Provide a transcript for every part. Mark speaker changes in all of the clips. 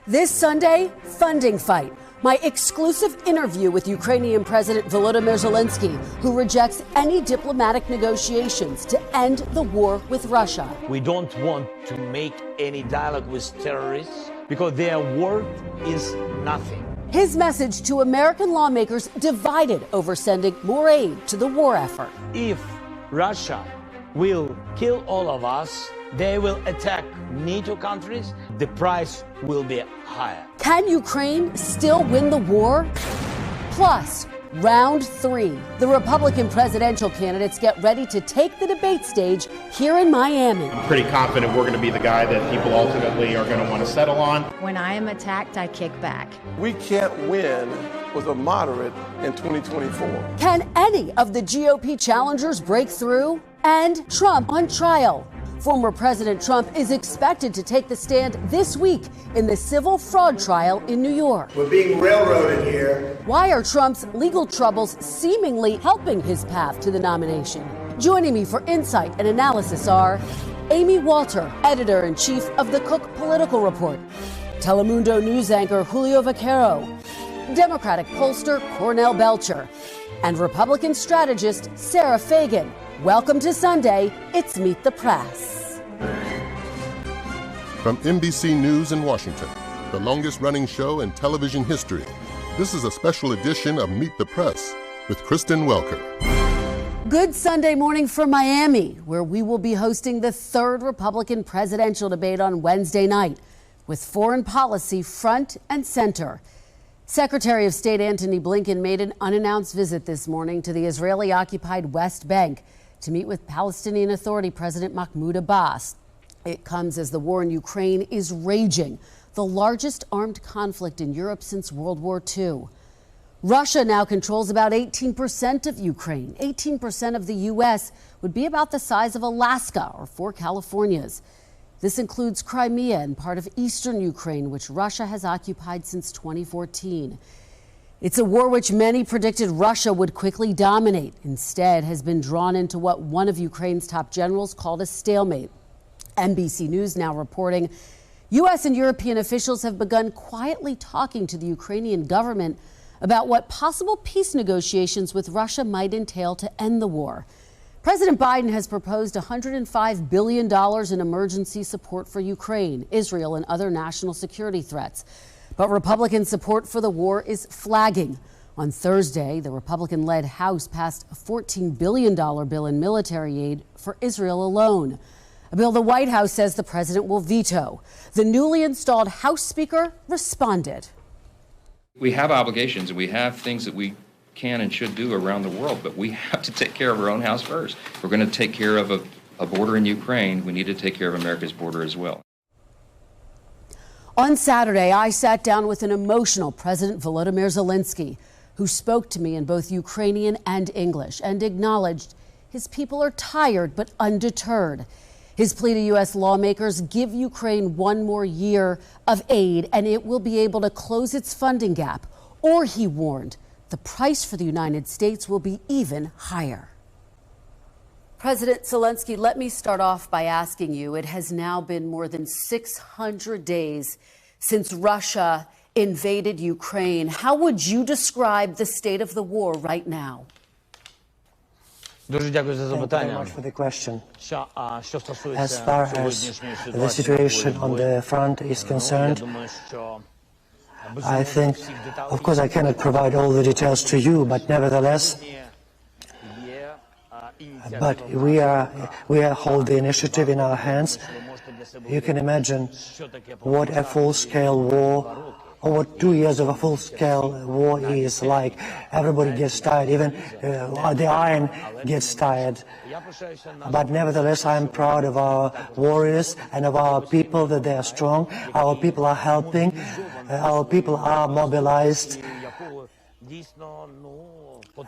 Speaker 1: This Sunday, funding fight. My exclusive interview with Ukrainian President Volodymyr Zelenskyy, who rejects any diplomatic negotiations to end the war with Russia.
Speaker 2: We don't want to make any dialogue with terrorists because their word is nothing.
Speaker 1: His message to American lawmakers divided over sending more aid to the war effort.
Speaker 2: If Russia will kill all of us, they will attack NATO countries, the price will be higher.
Speaker 1: Can Ukraine still win the war? Plus, round 3. The Republican presidential candidates get ready to take the debate stage here in Miami.
Speaker 3: I'm pretty confident we're going to be the guy that people ultimately are going to want to settle on.
Speaker 4: When I am attacked, I kick back.
Speaker 5: We can't win with a moderate in 2024.
Speaker 1: Can any of the GOP challengers break through? And Trump on trial. Former President Trump is expected to take the stand this week in the civil fraud trial in New York.
Speaker 6: We're being railroaded here.
Speaker 1: Why are Trump's legal troubles seemingly helping his path to the nomination? Joining me for insight and analysis are Amy Walter, editor-in-chief of the Cook Political Report, Telemundo news anchor Julio Vaqueiro, Democratic pollster Cornell Belcher, and Republican strategist Sara Fagen. Welcome to Sunday. It's Meet the Press.
Speaker 7: From NBC News in Washington, the longest-running show in television history, this is a special edition of Meet the Press with Kristen Welker.
Speaker 1: Good Sunday morning from Miami, where we will be hosting the third Republican presidential debate on Wednesday night, with foreign policy front and center. Secretary of State Antony Blinken made an unannounced visit this morning to the Israeli-occupied West Bank to meet with Palestinian Authority President Mahmoud Abbas. It comes as the war in Ukraine is raging, the largest armed conflict in Europe since World War II. Russia now controls about 18% of Ukraine. 18% of the U.S. would be about the size of Alaska or 4 Californias. This includes Crimea and part of eastern Ukraine, which Russia has occupied since 2014. It's a war which many predicted Russia would quickly dominate. Instead, has been drawn into what one of Ukraine's top generals called a stalemate. NBC News now reporting U.S. and European officials have begun quietly talking to the Ukrainian government about what possible peace negotiations with Russia might entail to end the war. President Biden has proposed $105 billion in emergency support for Ukraine, Israel, and other national security threats. But Republican support for the war is flagging. On Thursday, the Republican-led House passed a $14 billion bill in military aid for Israel alone, a bill the White House says the president will veto. The newly installed House Speaker responded.
Speaker 8: We have obligations and we have things that we can and should do around the world, but we have to take care of our own house first. If we're going to take care of a border in Ukraine, we need to take care of America's border as well.
Speaker 1: On Saturday, I sat down with an emotional President Volodymyr Zelenskyy, who spoke to me in both Ukrainian and English and acknowledged his people are tired but undeterred. His plea to U.S. lawmakers: give Ukraine one more year of aid and it will be able to close its funding gap. Or, he warned, the price for the United States will be even higher. President Zelenskyy, let me start off by asking you, it has now been more than 600 days since Russia invaded Ukraine. How would you describe the state of the war right now?
Speaker 6: Thank you very much for the question. As far as the situation on the front is concerned, I think, of course, I cannot provide all the details to you, but nevertheless, we hold the initiative in our hands. You can imagine what a full-scale war, or what 2 years of a full-scale war is like. Everybody gets tired, even the iron gets tired. But nevertheless, I am proud of our warriors and of our people, that they are strong. Our people are helping. Our people are mobilized.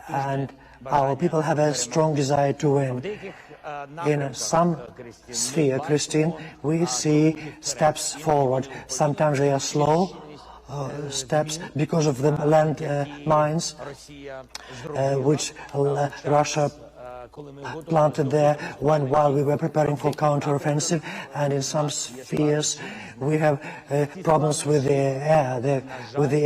Speaker 6: And our people have a strong desire to win. In some sphere, Christine, we see steps forward. Sometimes they are slow steps because of the land mines which Russia planted there while we were preparing for counteroffensive, and in some spheres we have problems with the air, with the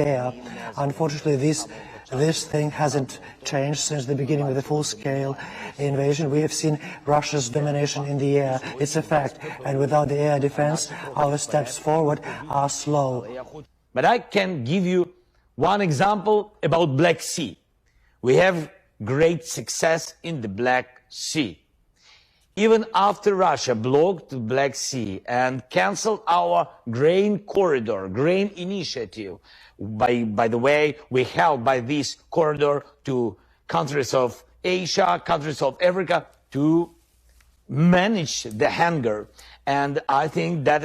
Speaker 6: air. Unfortunately, this thing hasn't changed since the beginning of the full-scale invasion. We have seen Russia's domination in the air. It's a fact. And without the air defense, our steps forward are slow.
Speaker 2: But I can give you one example about Black Sea. We have great success in the Black Sea. Even after Russia blocked the Black Sea and canceled our grain corridor, grain initiative, by the way, we helped by this corridor to countries of Asia, countries of Africa to manage the hunger. And I think that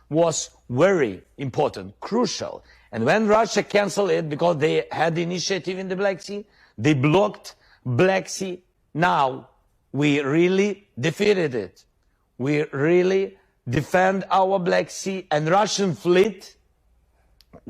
Speaker 2: was very important, crucial. And when Russia canceled it because they had the initiative in the Black Sea, they blocked Black Sea. Now we really defeated it. We really defend our Black Sea, and Russian fleet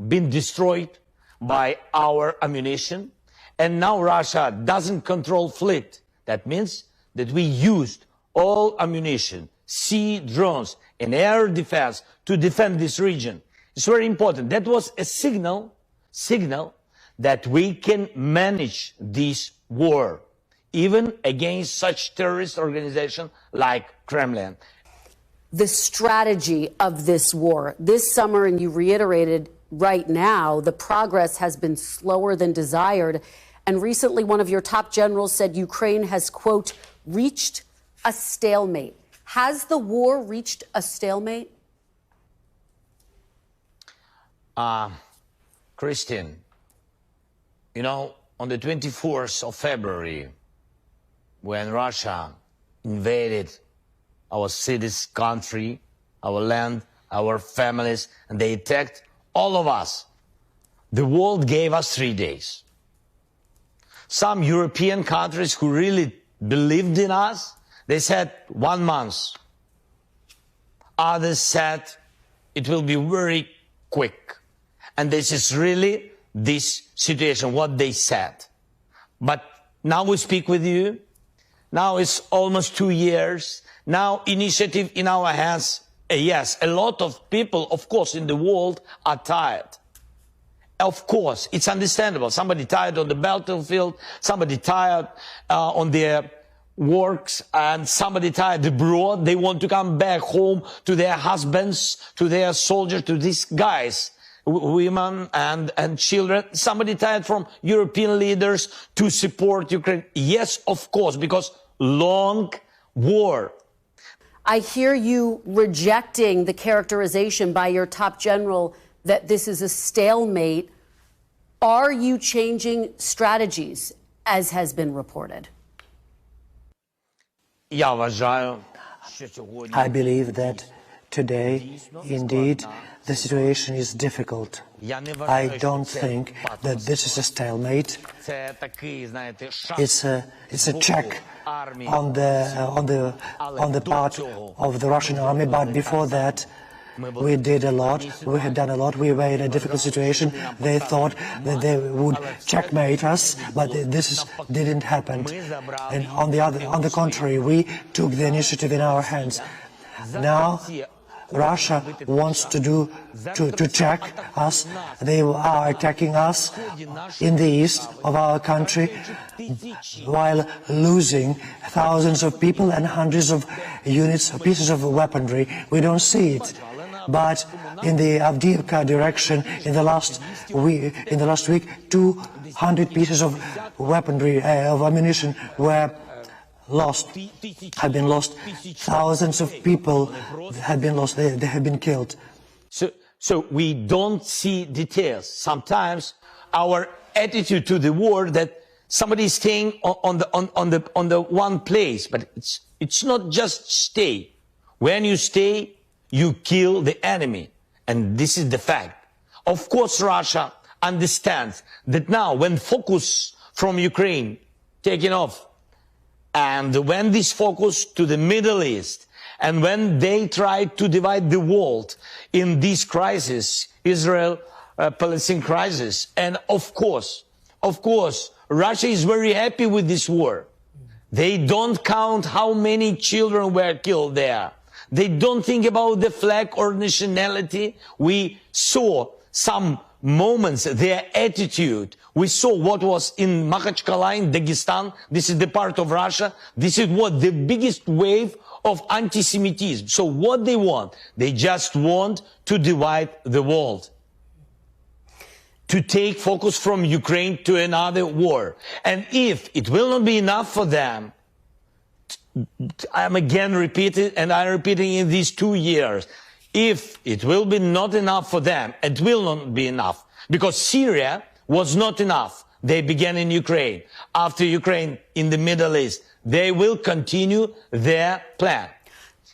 Speaker 2: been destroyed by our ammunition. And now Russia doesn't control fleet. That means that we used all ammunition, sea drones and air defense to defend this region. It's very important. That was a signal that we can manage this war, even against such terrorist organization like Kremlin.
Speaker 1: The strategy of this war this summer, and you reiterated right now, the progress has been slower than desired. And recently, one of your top generals said Ukraine has, quote, reached a stalemate. Has the war reached a stalemate?
Speaker 2: Christine, you know, on the 24th of February, when Russia invaded our cities, country, our land, our families, and they attacked all of us, the world gave us 3 days. Some European countries who really believed in us, they said 1 month. Others said it will be very quick. And this is really this situation, what they said. But now we speak with you. Now it's almost 2 years. Now initiative in our hands. Yes, a lot of people, of course, in the world are tired. Of course, it's understandable. Somebody tired on the battlefield, somebody tired on their works, and somebody tired abroad. They want to come back home to their husbands, to their soldiers, to these guys, women and children. Somebody tired from European leaders to support Ukraine. Yes, of course, because long war.
Speaker 1: I hear you rejecting the characterization by your top general that this is a stalemate. Are you changing strategies, as has been reported?
Speaker 6: I believe that today, indeed, the situation is difficult. I don't think that this is a stalemate. It's a check on the part of the Russian army, but before that, we did a lot. We had done a lot. We were in a difficult situation. They thought that they would checkmate us, but this didn't happen. And on the contrary, we took the initiative in our hands. Now, Russia wants to check us. They are attacking us in the east of our country while losing thousands of people and hundreds of units, pieces of weaponry. We don't see it. But in the Avdiivka direction, in the last week, 200 pieces of weaponry, of ammunition were have been lost. Thousands of people have been lost. They have been killed.
Speaker 2: So we don't see details. Sometimes our attitude to the war that somebody is staying on the one place, but it's not just stay. When you stay, you kill the enemy, and this is the fact. Of course, Russia understands that now, when focus from Ukraine taking off, and when this focus to the Middle East, and when they try to divide the world in this crisis, Israel-Palestine crisis, and of course, Russia is very happy with this war. They don't count how many children were killed there. They don't think about the flag or nationality. We saw some moments, their attitude. We saw what was in Makhachkala in Dagestan. This is the part of Russia. This is what the biggest wave of anti-Semitism. So what they want? They just want to divide the world, to take focus from Ukraine to another war. And if it will not be enough for them, I'm again repeating, and I'm repeating in these 2 years, if it will be not enough for them, it will not be enough. Because Syria was not enough. They began in Ukraine. After Ukraine, in the Middle East, they will continue their plan.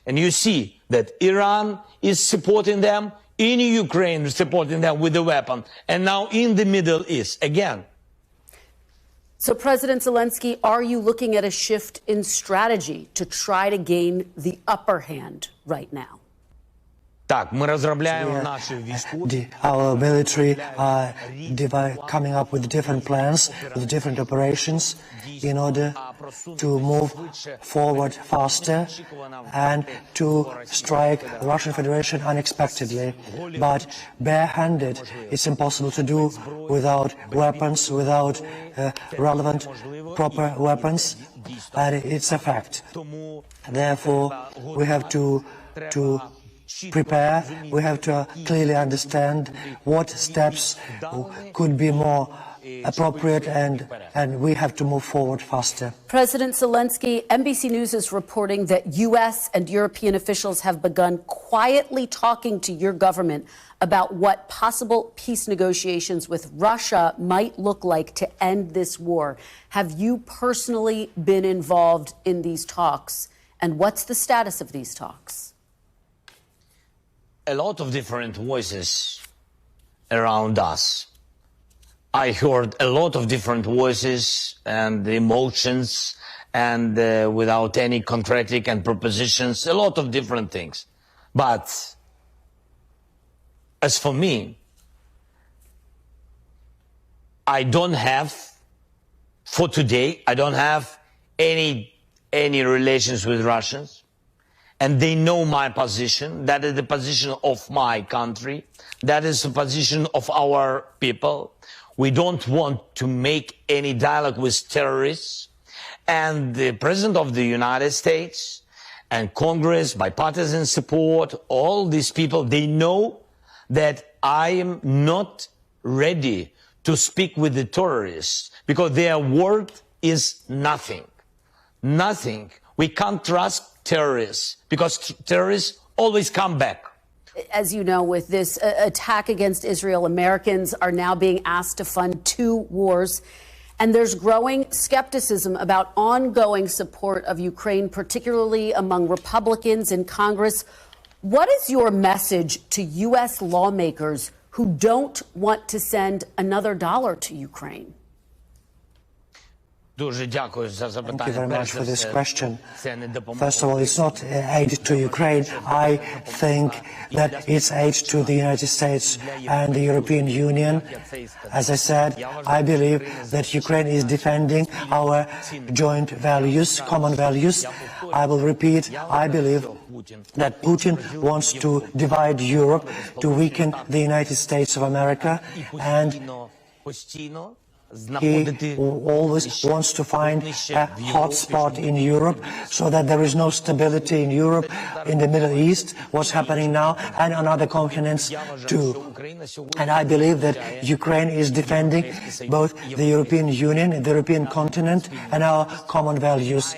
Speaker 2: And you see that Iran is supporting them, in Ukraine supporting them with the weapon, and now in the Middle East again.
Speaker 1: So, President Zelenskyy, are you looking at a shift in strategy to try to gain the upper hand right now?
Speaker 2: Так, мы разрабатываем
Speaker 6: Our military are coming up with different plans, with different operations in order to move forward faster and to strike the Russian Federation unexpectedly. But barehanded, it's impossible to do without weapons, without relevant, proper weapons, and it's a fact. Therefore, we have to prepare, we have to clearly understand what steps could be more appropriate, and we have to move forward faster.
Speaker 1: President Zelenskyy, NBC News is reporting that U.S. and European officials have begun quietly talking to your government about what possible peace negotiations with Russia might look like to end this war. Have you personally been involved in these talks, and what's the status of these talks?
Speaker 2: A lot of different voices around us. I heard a lot of different voices and emotions, and without any concretic and propositions, a lot of different things. But as for me, I don't have, for today, I don't have any relations with Russians. And they know my position. That is the position of my country. That is the position of our people. We don't want to make any dialogue with terrorists. And the President of the United States and Congress, bipartisan support, all these people, they know that I am not ready to speak with the terrorists because their word is nothing. Nothing. We can't trust terrorists because terrorists always come back.
Speaker 1: As you know, with this attack against Israel, Americans are now being asked to fund 2 wars. And there's growing skepticism about ongoing support of Ukraine, particularly among Republicans in Congress. What is your message to U.S. lawmakers who don't want to send another dollar to Ukraine?
Speaker 6: Thank you very much for this question. First of all, it's not aid to Ukraine. I think that it's aid to the United States and the European Union. As I said, I believe that Ukraine is defending our joint values, common values. I will repeat, I believe that Putin wants to divide Europe, to weaken the United States of America, and he always wants to find a hot spot in Europe so that there is no stability in Europe, in the Middle East, what's happening now, and on other continents too. And I believe that Ukraine is defending both the European Union and the European continent and our common values.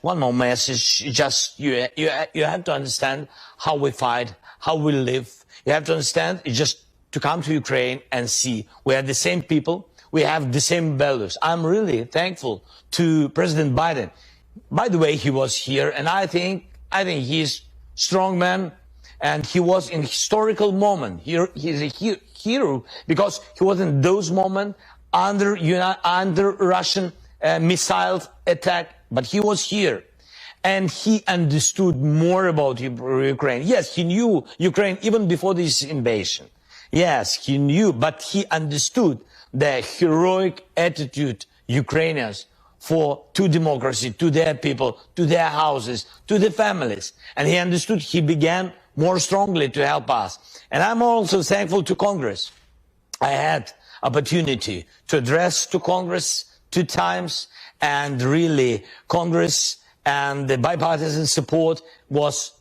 Speaker 2: One more message, just you have to understand how we fight, how we live. You have to understand, it's just to come to Ukraine and see we are the same people. We have the same values. I'm really thankful to President Biden. By the way, he was here, and I think he's a strong man, and he was in a historical moment. He's a hero because he was in those moments under Russian missile attack, but he was here. And he understood more about Ukraine. Yes, he knew Ukraine even before this invasion. Yes, he knew, but he understood the heroic attitude Ukrainians to democracy, to their people, to their houses, to the families. And he understood, he began more strongly to help us. And I'm also thankful to Congress. I had opportunity to address to Congress 2 times, and really Congress and the bipartisan support was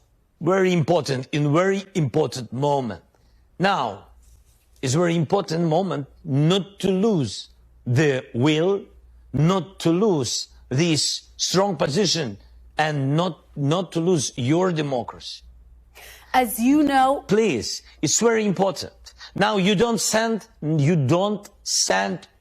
Speaker 2: very important in very important moment. Now, it's a very important moment not to lose the will, not to lose this strong position, and not to lose your democracy.
Speaker 1: As you know,
Speaker 2: please, it's very important. Now you don't send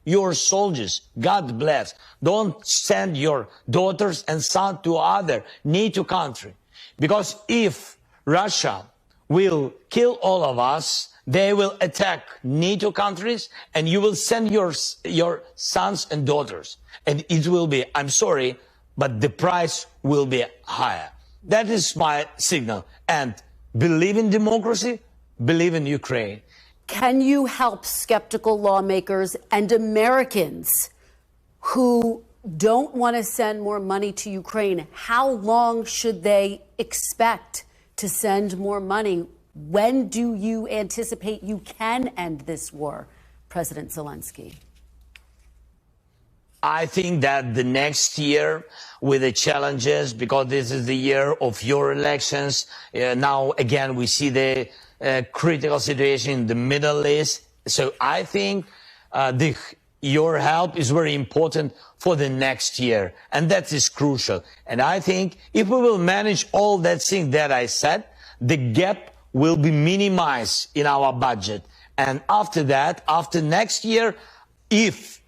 Speaker 2: your soldiers, God bless. Don't send your daughters and sons to other NATO country. Because if Russia will kill all of us, they will attack NATO countries, and you will send your sons and daughters. And it will be, I'm sorry, but the price will be higher. That is my signal. And believe in democracy, believe in Ukraine.
Speaker 1: Can you help skeptical lawmakers and Americans who don't want to send more money to Ukraine? How long should they expect to send more money? When do you anticipate you can end this war, President Zelenskyy?
Speaker 2: I think that the next year, with the challenges, because this is the year of your elections, now again we see the critical situation in the Middle East. So I think your help is very important for the next year, and that is crucial. And I think if we will manage all that things that I said, the gap will be minimized in our budget. And after that, after next year, if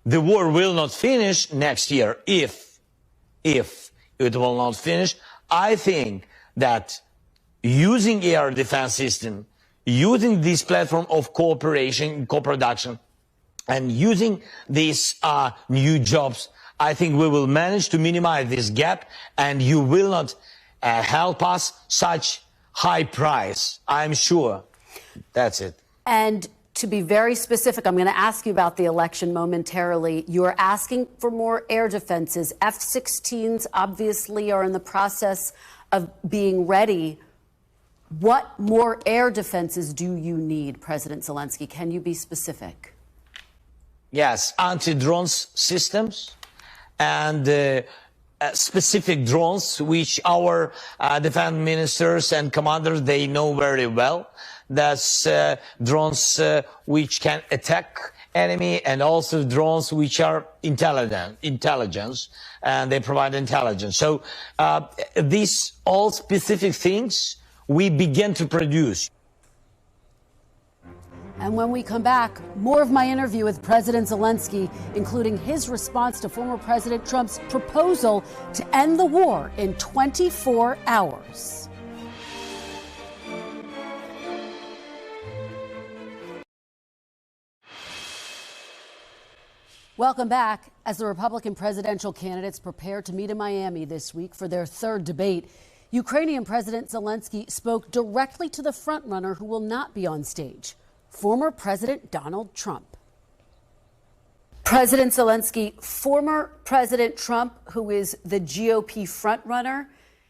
Speaker 2: the war will not finish next year, if it will not finish, I think that using air defense system, using this platform of cooperation, co-production, and using these new jobs, I think we will manage to minimize this gap, and you will not help us such high price, I'm sure. That's it.
Speaker 1: And to be very specific, I'm going to ask you about the election momentarily. You're asking for more air defenses. F-16s obviously are in the process of being ready. What more air defenses do you need, President Zelenskyy? Can you be specific?
Speaker 2: Yes, anti-drone systems and specific drones, which our defense ministers and commanders, they know very well. That's drones which can attack enemy, and also drones which are intelligence, and they provide intelligence. So these all specific things we begin to produce.
Speaker 1: And when we come back, more of my interview with President Zelenskyy, including his response to former President Trump's proposal to end the war in 24 hours. Welcome back. As the Republican presidential candidates prepare to meet in Miami this week for their 3rd debate, Ukrainian President Zelenskyy spoke directly to the frontrunner who will not be on stage, former President Donald Trump. President Zelenskyy, former President Trump, who is the GOP frontrunner,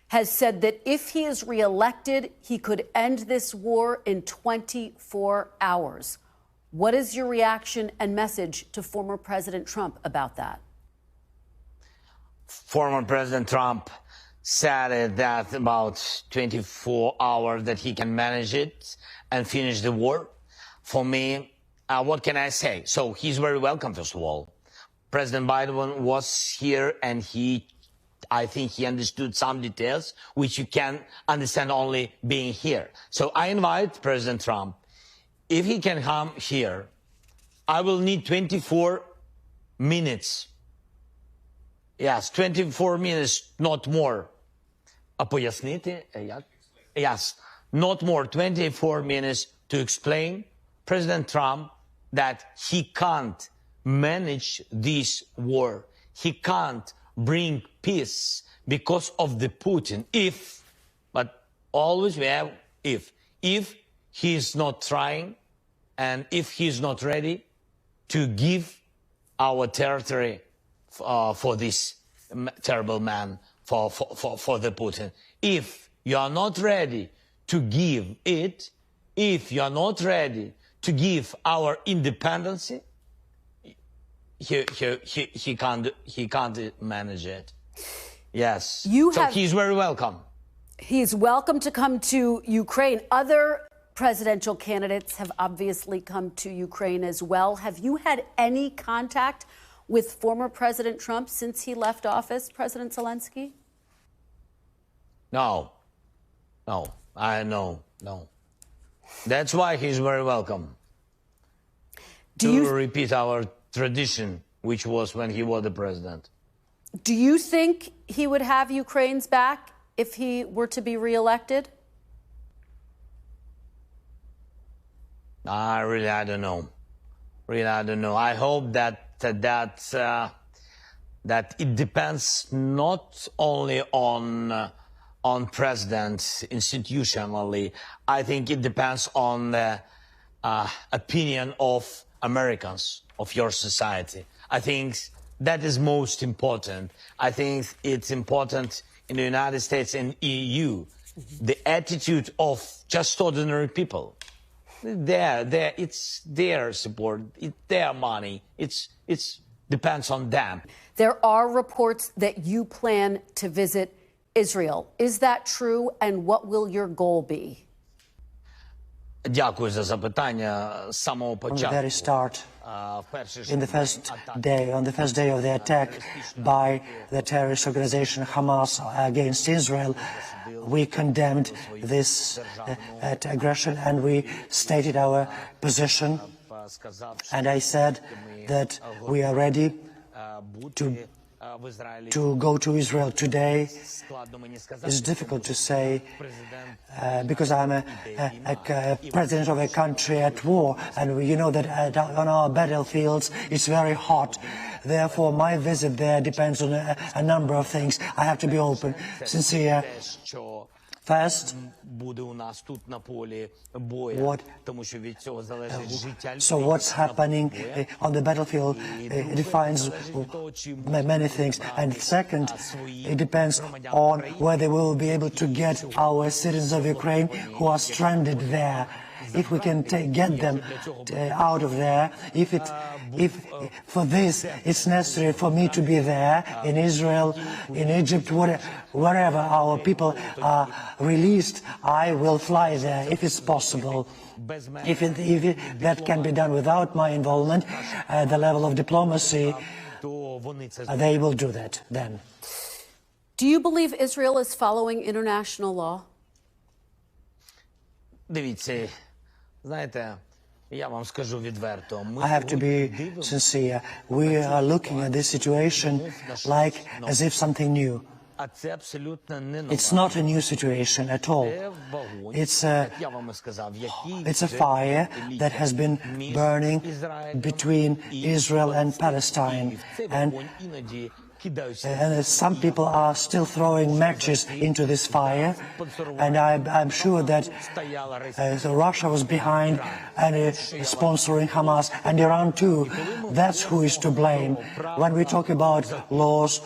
Speaker 1: has said that if he is reelected, he could end this war in 24 hours. What is your reaction and message to former President Trump about that?
Speaker 2: Former President Trump said that about 24 hours that he can manage it and finish the war. For me, what can I say? So he's very welcome, first of all. President Biden was here, and I think he understood some details which you can understand only being here. So I invite President Trump, if he can come here, I will need 24 minutes. Yes, 24 minutes, not more. Yes, not more, 24 minutes to explain President Trump that he can't manage this war. He can't bring peace because of the Putin. But always we have if he is not trying, and if he is not ready to give our territory for this terrible man, for the Putin. If you are not ready to give it, if you are not ready to give our independence, he can't manage it. Yes. So he's very welcome.
Speaker 1: He's welcome to come to Ukraine. Other presidential candidates have obviously come to Ukraine as well. Have you had any contact with former President Trump since he left office, President Zelenskyy?
Speaker 2: No. That's why he's very welcome. To repeat our tradition, which was when he was the president.
Speaker 1: Do you think he would have Ukraine's back if he were to be reelected?
Speaker 2: I don't know. I don't know. I hope that it depends not only on president institutionally. I think it depends on the opinion of Americans, of your society. I think that is most important. I think it's important in the United States and EU, the attitude of just ordinary people. It's their support, it's their money, it's depends on them.
Speaker 1: There are reports that you plan to visit Israel. Is that true, and what will your goal be?
Speaker 2: Дякую за запитання з самого початку.
Speaker 6: From the very start, on the first day of the attack by the terrorist organization Hamas against Israel, we condemned this aggression and we stated our position. And I said that we are ready to go to Israel today. It's difficult to say because I'm a president of a country at war, and you know that on our battlefields it's very hot. Therefore, my visit there depends on a number of things. I have to be open, sincere. First, so what's happening on the battlefield defines many things. And second, it depends on whether we will be able to get our citizens of Ukraine who are stranded there. If we can get them out of there, if for this it's necessary for me to be there in Israel, in Egypt, wherever our people are released, I will fly there if it's possible. If that can be done without my involvement at the level of diplomacy, they will do that then.
Speaker 1: Do you believe Israel is following international law?
Speaker 2: Дивіться, знаєте, я вам скажу відверто.
Speaker 6: I have to be sincere. We are looking at this situation like as if something new. It's not a new situation at all. It's a fire that has been burning between Israel and Palestine. And some people are still throwing matches into this fire, and I'm sure that Russia was behind and sponsoring Hamas, and Iran too. That's who is to blame. When we talk about rules,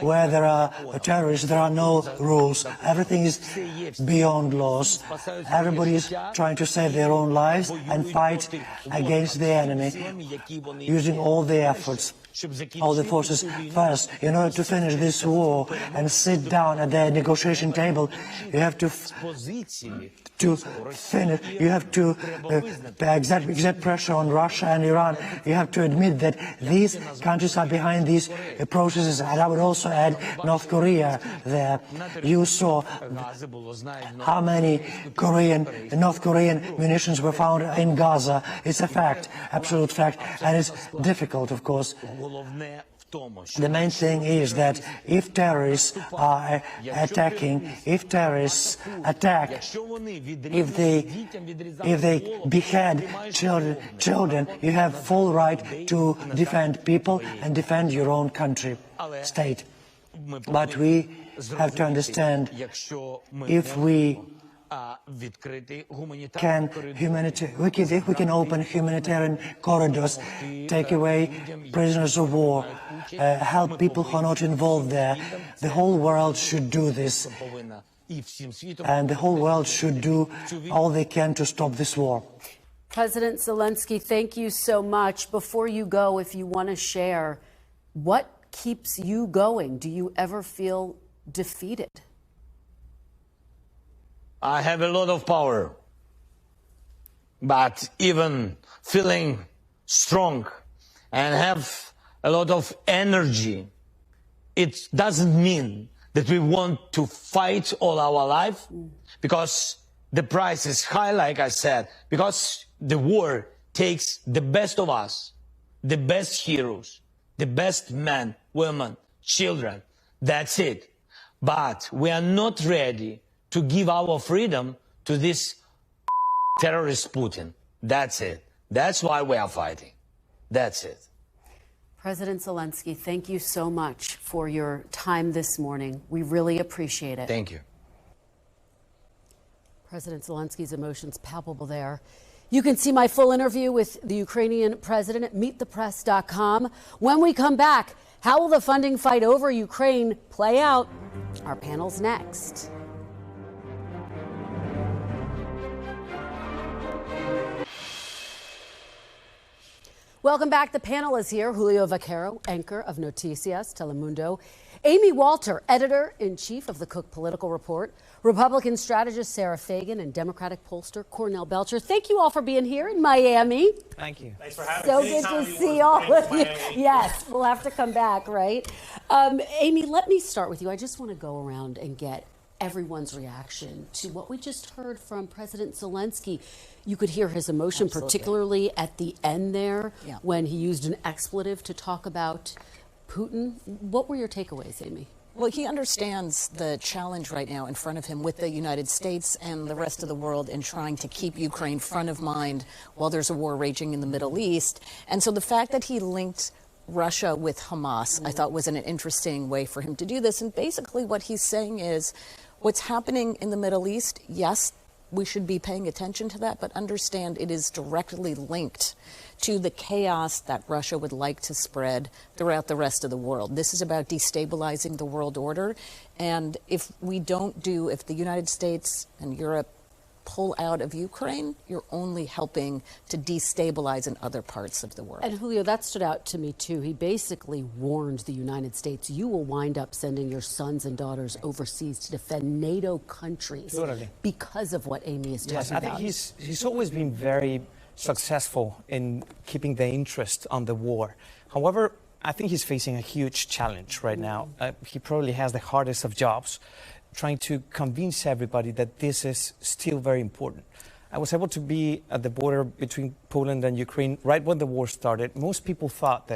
Speaker 6: where there are terrorists, there are no rules. Everything is beyond laws. Everybody is trying to save their own lives and fight against the enemy, using all the efforts, all the forces. First, in order to finish this war and sit down at the negotiation table, you have to finish. You have to exert pressure on Russia and Iran. You have to admit that these countries are behind these processes. And I would also add North Korea there. You saw how many North Korean munitions were found in Gaza. It's a fact, absolute fact, and it's difficult, of course. The main thing is that if terrorists are attacking, if terrorists attack, if they behead children, you have full right to defend people and defend your own country, state. But we have to understand, if we if we can open humanitarian corridors, take away prisoners of war, help people who are not involved there, the whole world should do this. And the whole world should do all they can to stop this war.
Speaker 1: President Zelenskyy, thank you so much. Before you go, if you want to share, what keeps you going? Do you ever feel defeated?
Speaker 2: I have a lot of power, but even feeling strong and have a lot of energy, it doesn't mean that we want to fight all our life, because the price is high, like I said, because the war takes the best of us, the best heroes, the best men, women, children. That's it. But we are not ready to give our freedom to this terrorist Putin. That's it. That's why we are fighting. That's it.
Speaker 1: President Zelenskyy, thank you so much for your time this morning. We really appreciate it.
Speaker 2: Thank you.
Speaker 1: President Zelenskyy's emotions palpable there. You can see my full interview with the Ukrainian president at meetthepress.com. When we come back, how will the funding fight over Ukraine play out? Our panel's next. Welcome back. The panel is here. Julio Vaqueiro, anchor of Noticias Telemundo. Amy Walter, editor-in-chief of the Cook Political Report. Republican strategist Sara Fagen and Democratic pollster Cornell Belcher. Thank you all for being here in Miami.
Speaker 9: Thank you.
Speaker 3: Thanks for having
Speaker 1: So
Speaker 3: us.
Speaker 1: good to see all of you. Yes, we'll have to come back, right? Amy, let me start with you. I just want to go around and get everyone's reaction to what we just heard from President Zelenskyy. You could hear his emotion,
Speaker 10: Absolutely.
Speaker 1: particularly at the end there,
Speaker 10: Yeah.
Speaker 1: when he used an expletive to talk about Putin. What were your takeaways, Amy?
Speaker 10: Well, he understands the challenge right now in front of him with the United States and the rest of the world in trying to keep Ukraine front of mind while there's a war raging in the Middle East. And so the fact that he linked Russia with Hamas, I thought was an interesting way for him to do this. And basically what he's saying is what's happening in the Middle East, yes, we should be paying attention to that, but understand it is directly linked to the chaos that Russia would like to spread throughout the rest of the world. This is about destabilizing the world order. And if the United States and Europe pull out of Ukraine, you're only helping to destabilize in other parts of the world.
Speaker 1: And Julio, that stood out to me too. He basically warned the United States, you will wind up sending your sons and daughters overseas to defend NATO countries because of what Amy is talking about.
Speaker 9: I think he's always been very successful in keeping the interest on the war. However, I think he's facing a huge challenge right now. He probably has the hardest of jobs, trying to convince everybody that this is still very important. I was able to be at the border between Poland and Ukraine right when the war started. Most people thought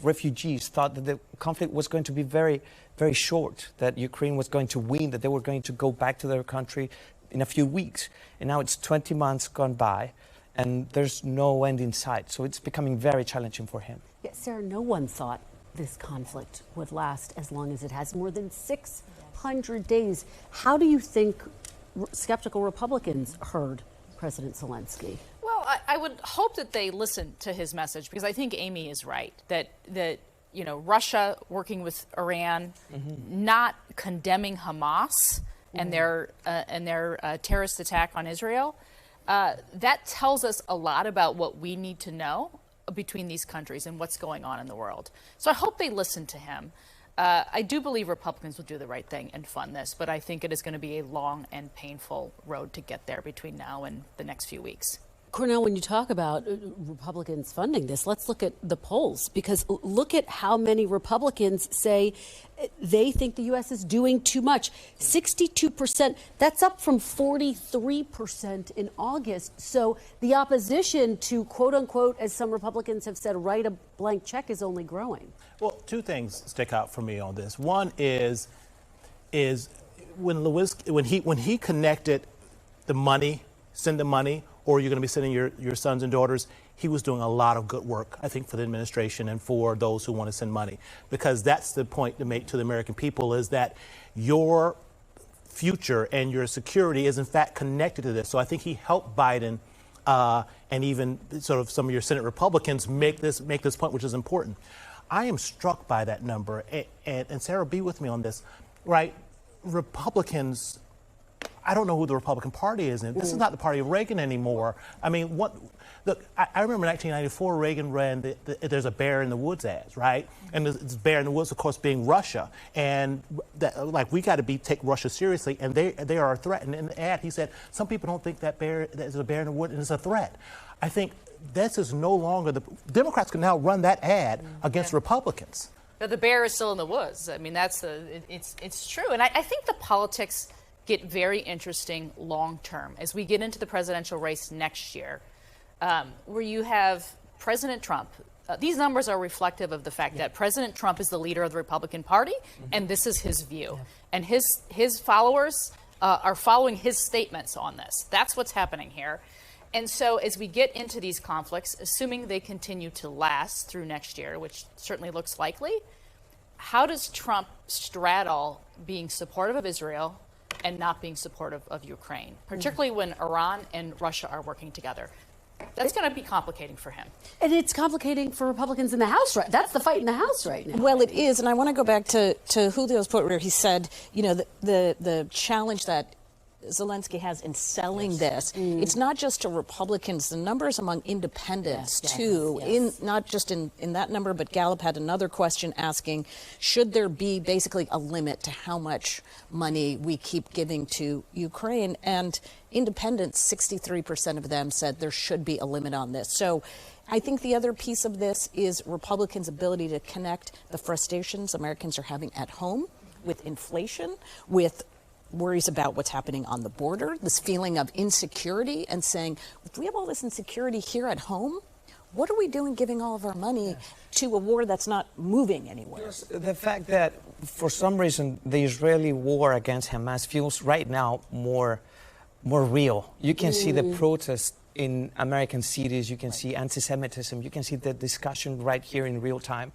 Speaker 9: refugees thought that the conflict was going to be very, very short, that Ukraine was going to win, that they were going to go back to their country in a few weeks. And now it's 20 months gone by, and there's no end in sight. So it's becoming very challenging for him.
Speaker 1: Yeah, Sara, no one thought this conflict would last as long as it has, more than 600 days. How do you think skeptical Republicans heard President Zelenskyy?
Speaker 11: Well, I would hope that they listen to his message, because I think Amy is right that Russia working with Iran, not condemning Hamas and their terrorist attack on Israel, that tells us a lot about what we need to know between these countries and what's going on in the world. So I hope they listen to him. I do believe Republicans will do the right thing and fund this, but I think it is going to be a long and painful road to get there between now and the next few weeks.
Speaker 1: Cornell, when you talk about Republicans funding this, let's look at the polls, because look at how many Republicans say they think the U.S. is doing too much. 62%, that's up from 43% in August. So the opposition to, quote unquote, as some Republicans have said, write a blank check is only growing.
Speaker 3: Well, two things stick out for me on this. One is when he connected the money, send the money, or you're going to be sending your sons and daughters, he was doing a lot of good work, I think, for the administration and for those who want to send money. Because that's the point to make to the American people, is that your future and your security is in fact connected to this. So I think he helped Biden and even sort of some of your Senate Republicans make this point, which is important. I am struck by that number, and Sara, be with me on this, right? Republicans, I don't know who the Republican Party is. This is not the party of Reagan anymore. I mean, look, I remember 1994, Reagan ran There's a Bear in the Woods ads, right? And this Bear in the Woods, of course, being Russia. And we got to take Russia seriously, and they are a threat. And in the ad, he said, some people don't think that there's a bear in the woods and it's a threat. I think this is no longer, the Democrats can now run that ad against Republicans.
Speaker 11: But the bear is still in the woods. I mean, it's true. And I think the politics get very interesting long term as we get into the presidential race next year, where you have President Trump. These numbers are reflective of the fact that President Trump is the leader of the Republican Party, and this is his view. And his followers are following his statements on this. That's what's happening here. And so as we get into these conflicts, assuming they continue to last through next year, which certainly looks likely, how does Trump straddle being supportive of Israel and not being supportive of Ukraine, particularly when Iran and Russia are working together? That's going to be complicating for him.
Speaker 1: And it's complicating for Republicans in the House, right? That's the fight in the House right now.
Speaker 10: Well, it is. And I want to go back to Julio's point where he said, you know, the challenge that Zelenskyy has in selling this. It's not just to Republicans. The numbers among independents, too, not just in that number, but Gallup had another question asking, should there be basically a limit to how much money we keep giving to Ukraine? And independents, 63% of them said there should be a limit on this. So I think the other piece of this is Republicans' ability to connect the frustrations Americans are having at home with inflation, with worries about what's happening on the border, this feeling of insecurity, and saying, if we have all this insecurity here at home, what are we doing giving all of our money to a war that's not moving anywhere?
Speaker 9: Yes, the fact that for some reason the Israeli war against Hamas feels right now more real. You can see the protests in American cities, you can see anti-Semitism, you can see the discussion right here in real time.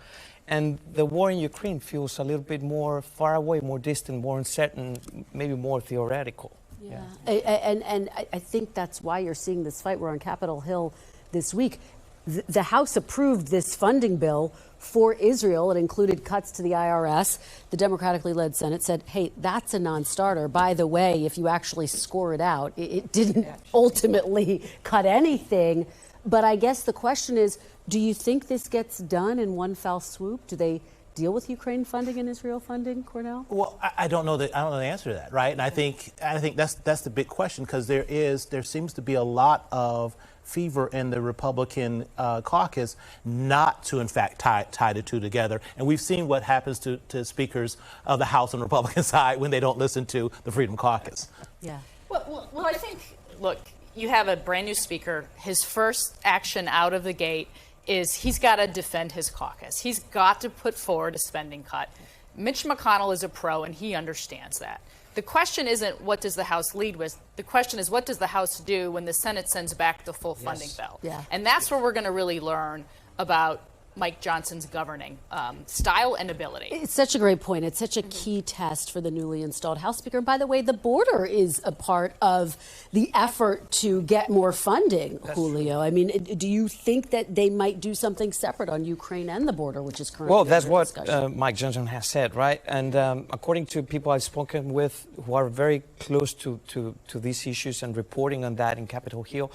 Speaker 9: And the war in Ukraine feels a little bit more far away, more distant, more uncertain, maybe more theoretical.
Speaker 1: Yeah. And I think that's why you're seeing this fight. We're on Capitol Hill this week. The House approved this funding bill for Israel. It included cuts to the IRS. The democratically led Senate said, hey, that's a non-starter. By the way, if you actually score it out, it didn't ultimately cut anything. But I guess the question is, do you think this gets done in one fell swoop? Do they deal with Ukraine funding and Israel funding, Cornell?
Speaker 3: Well, I don't know the answer to that, right? And I think that's the big question, because there seems to be a lot of fever in the Republican caucus not to, in fact, tie the two together. And we've seen what happens to speakers of the House on the Republican side when they don't listen to the Freedom Caucus.
Speaker 1: Yeah.
Speaker 11: Well, I think, look, you have a brand new speaker. His first action out of the gate is he's got to defend his caucus. He's got to put forward a spending cut. Mitch McConnell is a pro, and he understands that. The question isn't what does the House lead with. The question is what does the House do when the Senate sends back the full funding bill?
Speaker 1: Yeah.
Speaker 11: And that's where we're going to really learn about Mike Johnson's governing style and ability.
Speaker 1: It's such a great point. It's such a key test for the newly installed House Speaker. And by the way, the border is a part of the effort to get more funding, Julio. I mean, do you think that they might do something separate on Ukraine and the border, which is currently
Speaker 9: Well, that's what
Speaker 1: discussion?
Speaker 9: Mike Johnson has said, right? And according to people I've spoken with who are very close to these issues and reporting on that in Capitol Hill,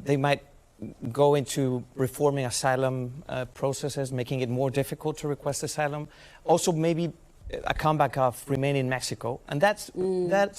Speaker 9: they might go into reforming asylum processes, making it more difficult to request asylum. Also, maybe a comeback of remain in Mexico. And that's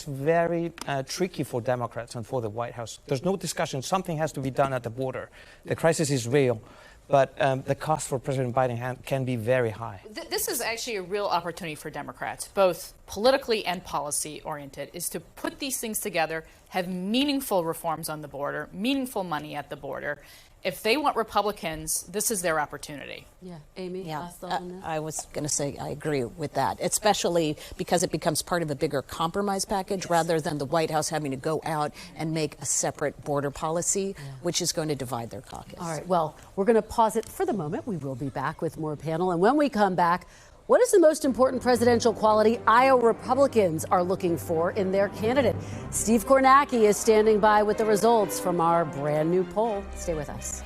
Speaker 9: very tricky for Democrats and for the White House. There's no discussion. Something has to be done at the border. The crisis is real. But the cost for President Biden can be very high.
Speaker 11: This is actually a real opportunity for Democrats, both politically and policy-oriented, is to put these things together, have meaningful reforms on the border, meaningful money at the border. If they want Republicans, this is their opportunity.
Speaker 1: Yeah, Amy, last thought on this?
Speaker 10: I was going to say I agree with that, especially because it becomes part of a bigger compromise package rather than the White House having to go out and make a separate border policy, which is going to divide their caucus.
Speaker 1: All right, well, we're going to pause it for the moment. We will be back with more panel. And when we come back, What is the most important presidential quality Iowa Republicans are looking for in their candidate? Steve Kornacki is standing by with the results from our brand new poll. Stay with us.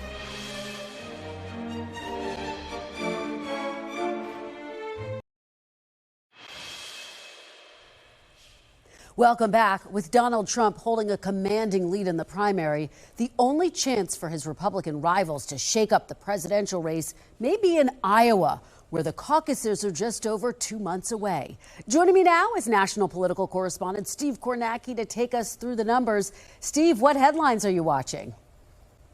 Speaker 1: Welcome back. With Donald Trump holding a commanding lead in the primary, the only chance for his Republican rivals to shake up the presidential race may be in Iowa, where the caucuses are just over 2 months away. Joining me now is national political correspondent Steve Kornacki to take us through the numbers. Steve, what headlines are you watching?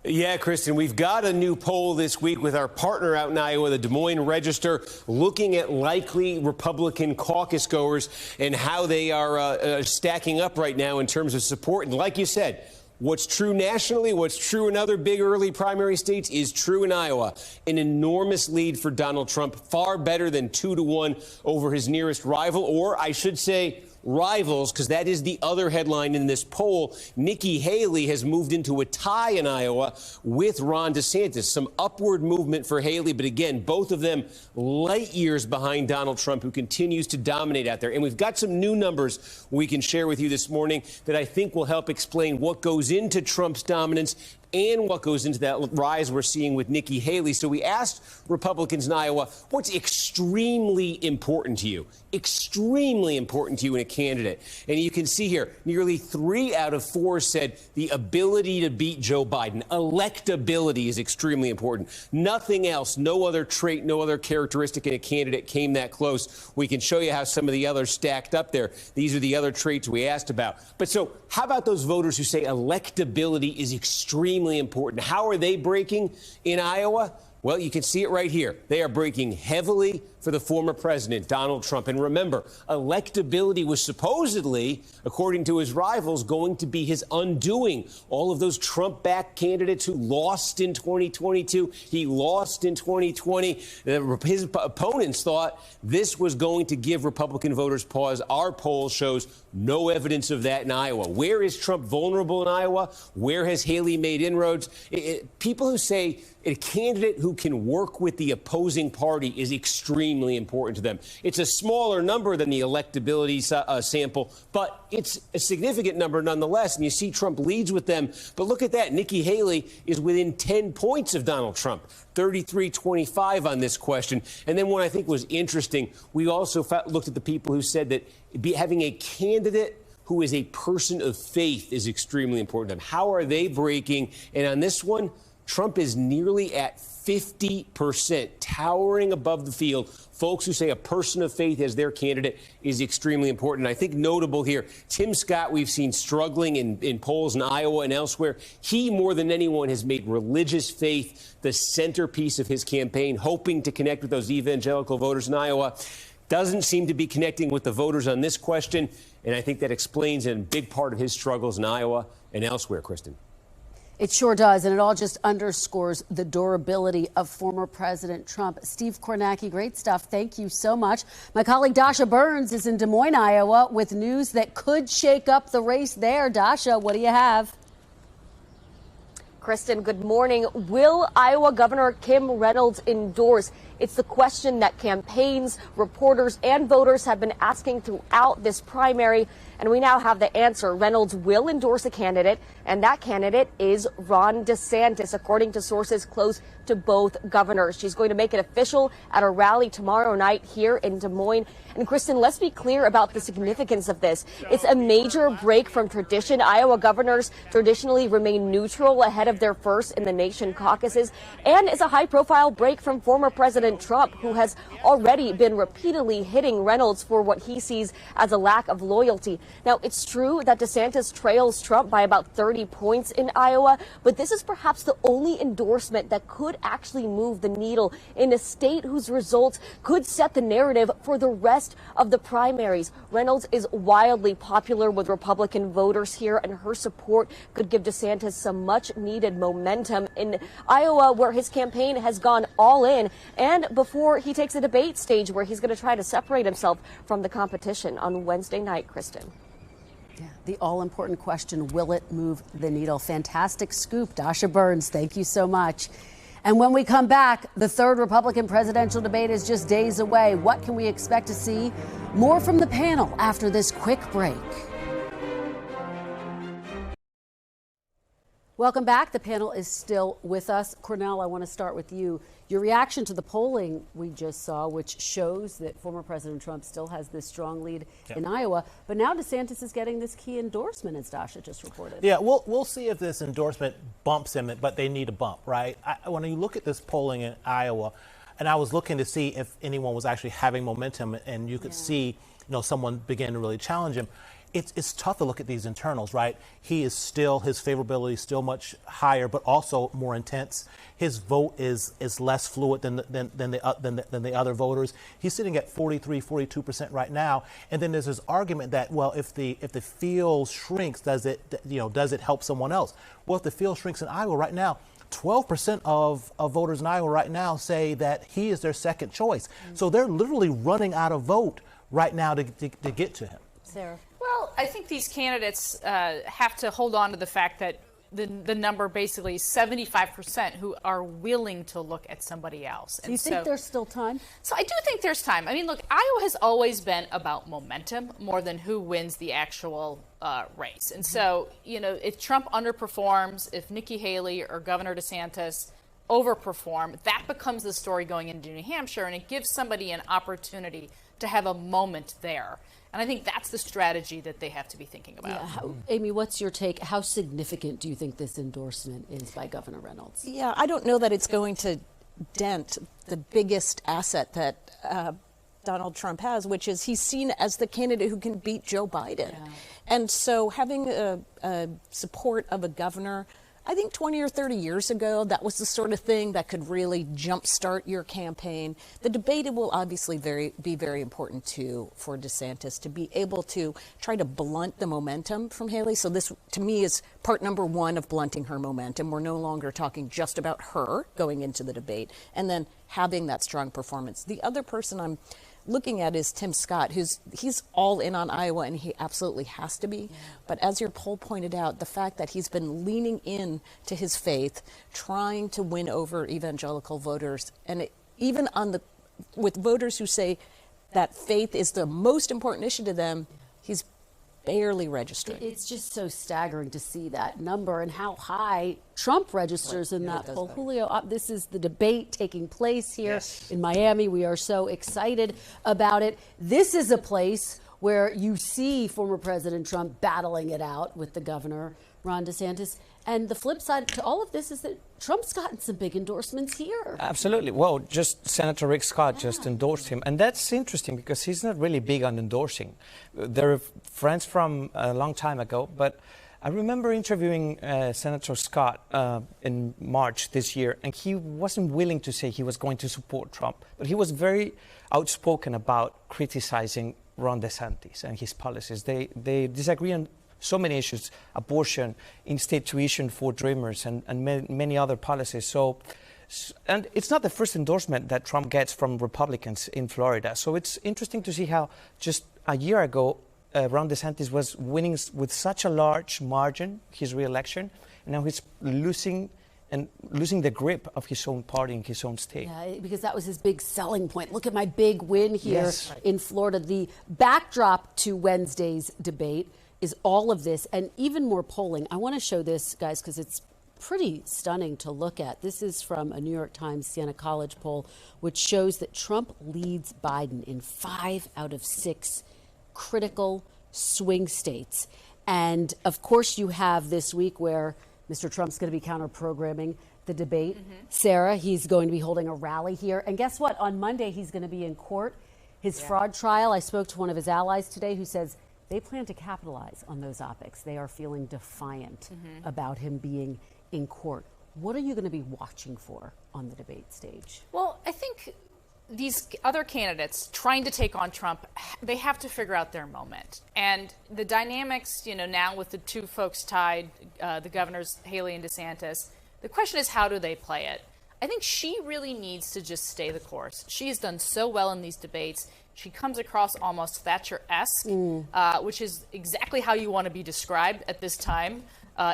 Speaker 12: Yeah, Kristen, we've got a new poll this week with our partner out in Iowa, the Des Moines Register, looking at likely Republican caucus goers and how they are stacking up right now in terms of support. And like you said, what's true nationally, what's true in other big early primary states is true in Iowa. An enormous lead for Donald Trump, far better than 2-1 over his nearest rival, or I should say rivals, because that is the other headline in this poll. Nikki Haley has moved into a tie in Iowa with Ron DeSantis. Some upward movement for Haley, but again, both of them light years behind Donald Trump, who continues to dominate out there. And we've got some new numbers we can share with you this morning that I think will help explain what goes into Trump's dominance and what goes into that rise we're seeing with Nikki Haley. So we asked Republicans in Iowa, what's extremely important to you? Extremely important to you in a candidate. And you can see here, nearly 3 out of 4 said the ability to beat Joe Biden. Electability is extremely important. Nothing else, no other trait, no other characteristic in a candidate came that close. We can show you how some of the others stacked up there. These are the other traits we asked about. But so how about those voters who say electability is extremely important? How are they breaking in Iowa? Well, you can see it right here. They are breaking heavily for the former president, Donald Trump. And remember, electability was supposedly, according to his rivals, going to be his undoing. All of those Trump-backed candidates who lost in 2022, he lost in 2020. His opponents thought this was going to give Republican voters pause. Our poll shows no evidence of that in Iowa. Where is Trump vulnerable in Iowa? Where has Haley made inroads? People who say a candidate who can work with the opposing party is extremely important to them. It's a smaller number than the electability sample, but it's a significant number nonetheless. And you see Trump leads with them. But look at that. Nikki Haley is within 10 points of Donald Trump, 33-25 on this question. And then what I think was interesting, we also looked at the people who said that having a candidate who is a person of faith is extremely important to them. How are they breaking? And on this one, Trump is nearly at 50%, towering above the field. Folks who say a person of faith as their candidate is extremely important. I think notable here, Tim Scott, we've seen struggling in polls in Iowa and elsewhere. He, more than anyone, has made religious faith the centerpiece of his campaign, hoping to connect with those evangelical voters in Iowa. Doesn't seem to be connecting with the voters on this question, and I think that explains a big part of his struggles in Iowa and elsewhere, Kristen.
Speaker 1: It sure does, and it all just underscores the durability of former President Trump. Steve Kornacki, great stuff. Thank you so much. My colleague Dasha Burns is in Des Moines, Iowa, with news that could shake up the race there. Dasha, what do you have?
Speaker 13: Kristen, good morning. Will Iowa Governor Kim Reynolds endorse? It's the question that campaigns, reporters, and voters have been asking throughout this primary, and we now have the answer. Reynolds will endorse a candidate, and that candidate is Ron DeSantis, according to sources close to both governors. She's going to make it official at a rally tomorrow night here in Des Moines. And Kristen, let's be clear about the significance of this. It's a major break from tradition. Iowa governors traditionally remain neutral ahead of their first in the nation caucuses, and it's a high-profile break from former President Trump, who has already been repeatedly hitting Reynolds for what he sees as a lack of loyalty. Now, it's true that DeSantis trails Trump by about 30 points in Iowa, but this is perhaps the only endorsement that could actually move the needle in a state whose results could set the narrative for the rest of the primaries. Reynolds is wildly popular with Republican voters here, and her support could give DeSantis some much-needed momentum in Iowa, where his campaign has gone all in, and before he takes a debate stage where he's going to try to separate himself from the competition on Wednesday night, Kristen.
Speaker 1: Yeah, the all-important question, will it move the needle? Fantastic scoop. Dasha Burns, thank you so much. And when we come back, the third Republican presidential debate is just days away. What can we expect to see? More from the panel after this quick break. Welcome back. The panel is still with us. Cornell, I want to start with you. Your reaction to the polling we just saw, which shows that former President Trump still has this strong lead in Iowa, but now DeSantis is getting this key endorsement, as Dasha just reported.
Speaker 3: Yeah, we'll see if this endorsement bumps him, but they need a bump, right? When you look at this polling in Iowa, and I was looking to see if anyone was actually having momentum, and you could see, someone begin to really challenge him. It's tough to look at these internals, right? His favorability is still much higher, but also more intense. His vote is less fluid than the other voters. He's sitting at 42% right now. And then there's this argument that, well, if the field shrinks, does it help someone else? Well, if the field shrinks in Iowa right now, 12% of voters in Iowa right now say that he is their second choice. So they're literally running out of vote right now to get to him.
Speaker 1: Sarah.
Speaker 11: Well, I think these candidates have to hold on to the fact that the number basically is 75% who are willing to look at somebody else.
Speaker 1: Do you think there's still time?
Speaker 11: So I do think there's time. I mean, look, Iowa has always been about momentum more than who wins the actual race. And so, if Trump underperforms, if Nikki Haley or Governor DeSantis overperform, that becomes the story going into New Hampshire, and it gives somebody an opportunity to have a moment there. And I think that's the strategy that they have to be thinking about.
Speaker 1: Yeah. Amy, what's your take? How significant do you think this endorsement is by Governor Reynolds?
Speaker 10: Yeah, I don't know that it's going to dent the biggest asset that Donald Trump has, which is he's seen as the candidate who can beat Joe Biden. Yeah. And so having a support of a governor, I think 20 or 30 years ago, that was the sort of thing that could really jumpstart your campaign. The debate will obviously be very important, too, for DeSantis to be able to try to blunt the momentum from Haley. So this, to me, is part number one of blunting her momentum. We're no longer talking just about her going into the debate and then having that strong performance. The other person I'm looking at is Tim Scott, he's all in on Iowa, and he absolutely has to be. Yeah. But as your poll pointed out, the fact that he's been leaning in to his faith, trying to win over evangelical voters, and even with voters who say that faith is the most important issue to them, he's barely registering.
Speaker 1: It's just so staggering to see that number and how high Trump registers in that poll. Julio, this is the debate taking place here in Miami. We are so excited about it. This is a place where you see former President Trump battling it out with the governor, Ron DeSantis. And the flip side to all of this is that Trump's gotten some big endorsements here.
Speaker 9: Absolutely. Well, just Senator Rick Scott just endorsed him. And that's interesting because he's not really big on endorsing. They're friends from a long time ago. But I remember interviewing Senator Scott in March this year, and he wasn't willing to say he was going to support Trump. But he was very outspoken about criticizing Ron DeSantis and his policies. They disagree on so many issues: abortion, in-state tuition for dreamers, and many other policies. So, and it's not the first endorsement that Trump gets from Republicans in Florida. So it's interesting to see how just a year ago, Ron DeSantis was winning with such a large margin his re-election, and now he's losing the grip of his own party in his own state.
Speaker 1: Yeah, because that was his big selling point. Look at my big win here in Florida. The backdrop to Wednesday's debate is all of this and even more polling. I want to show this, guys, because it's pretty stunning to look at. This is from a New York Times Siena College poll, which shows that Trump leads Biden in 5 out of 6 critical swing states. And of course, you have this week where Mr. Trump's going to be counter-programming the debate. Sarah, he's going to be holding a rally here. And guess what? On Monday, he's going to be in court. His fraud trial, I spoke to one of his allies today who says they plan to capitalize on those optics. They are feeling defiant about him being in court. What are you going to be watching for on the debate stage?
Speaker 11: Well, I think these other candidates trying to take on Trump, they have to figure out their moment. And the dynamics, now with the two folks tied, the governors, Haley and DeSantis, the question is, how do they play it? I think she really needs to just stay the course. She has done so well in these debates. She comes across almost Thatcher-esque, which is exactly how you want to be described at this time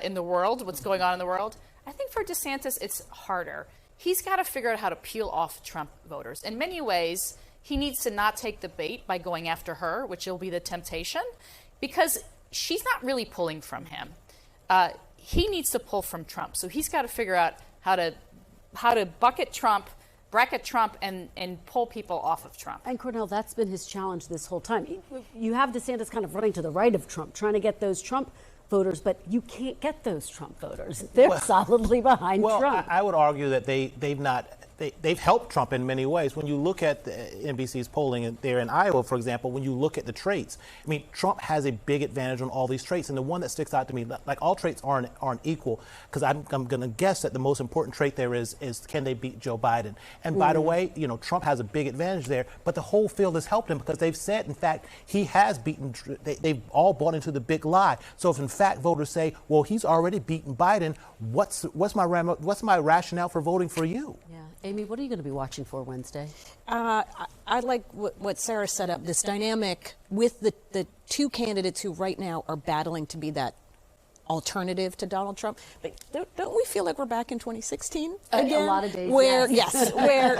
Speaker 11: in the world, what's going on in the world. I think for DeSantis, it's harder. he's got to figure out how to peel off Trump voters. In many ways, he needs to not take the bait by going after her, which will be the temptation, because she's not really pulling from him. He needs to pull from Trump. So he's got to figure out how to bracket Trump, and pull people off of Trump.
Speaker 1: And Cornell, that's been his challenge this whole time. You have DeSantis kind of running to the right of Trump, trying to get those Trump voters, but you can't get those Trump voters. They're solidly behind Trump.
Speaker 3: I would argue that they've helped Trump in many ways. When you look at NBC's polling there in Iowa, for example, when you look at the traits, I mean, Trump has a big advantage on all these traits. And the one that sticks out to me, like all traits aren't equal, because I'm going to guess that the most important trait there is can they beat Joe Biden? And by the way, you know, Trump has a big advantage there, but the whole field has helped him because they've said, in fact, he has beaten, they've all bought into the big lie. So if in fact voters say, well, he's already beaten Biden, what's my rationale for voting for you?
Speaker 1: Yeah. Amy, what are you going to be watching for Wednesday?
Speaker 10: I like what Sara set up, this dynamic with the two candidates who right now are battling to be that alternative to Donald Trump. But don't we feel like we're back in 2016 again?
Speaker 1: A lot of days,
Speaker 10: where,
Speaker 1: yes.
Speaker 10: where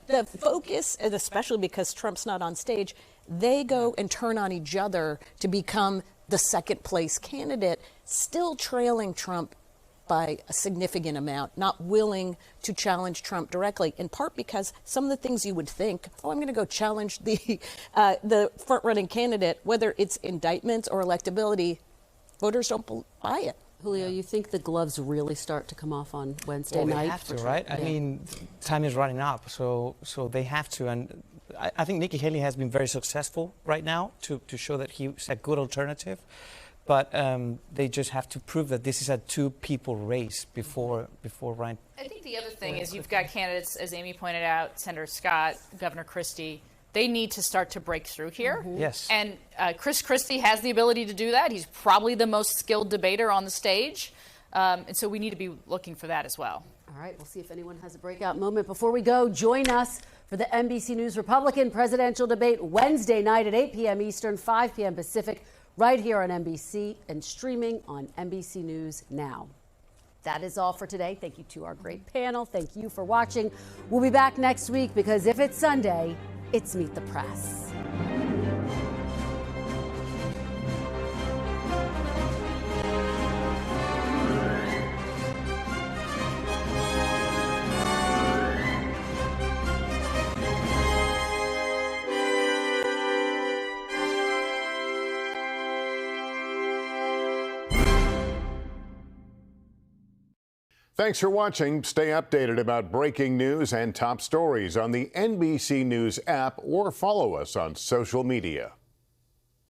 Speaker 10: the focus, and especially because Trump's not on stage, they go and turn on each other to become the second place candidate, still trailing Trump by a significant amount, not willing to challenge Trump directly, in part because some of the things you would think, I'm going to go challenge the front-running candidate, whether it's indictments or electability, voters don't buy it.
Speaker 1: Julio, you think the gloves really start to come off on Wednesday night?
Speaker 9: They have to, right? I mean, time is running up, so they have to. And I think Nikki Haley has been very successful right now to show that he's a good alternative. But they just have to prove that this is a two-people race before Ryan.
Speaker 11: I think the other thing is you've got candidates, as Amy pointed out, Senator Scott, Governor Christie. They need to start to break through here.
Speaker 9: Yes.
Speaker 11: And Chris Christie has the ability to do that. He's probably the most skilled debater on the stage. And so we need to be looking for that as well.
Speaker 1: All right, we'll see if anyone has a breakout moment. Before we go, join us for the NBC News Republican presidential debate Wednesday night at 8 p.m. Eastern, 5 p.m. Pacific, right here on NBC and streaming on NBC News Now. That is all for today. Thank you to our great panel. Thank you for watching. We'll be back next week because if it's Sunday, it's Meet the Press.
Speaker 14: Thanks for watching. Stay updated about breaking news and top stories on the NBC News app or follow us on social media.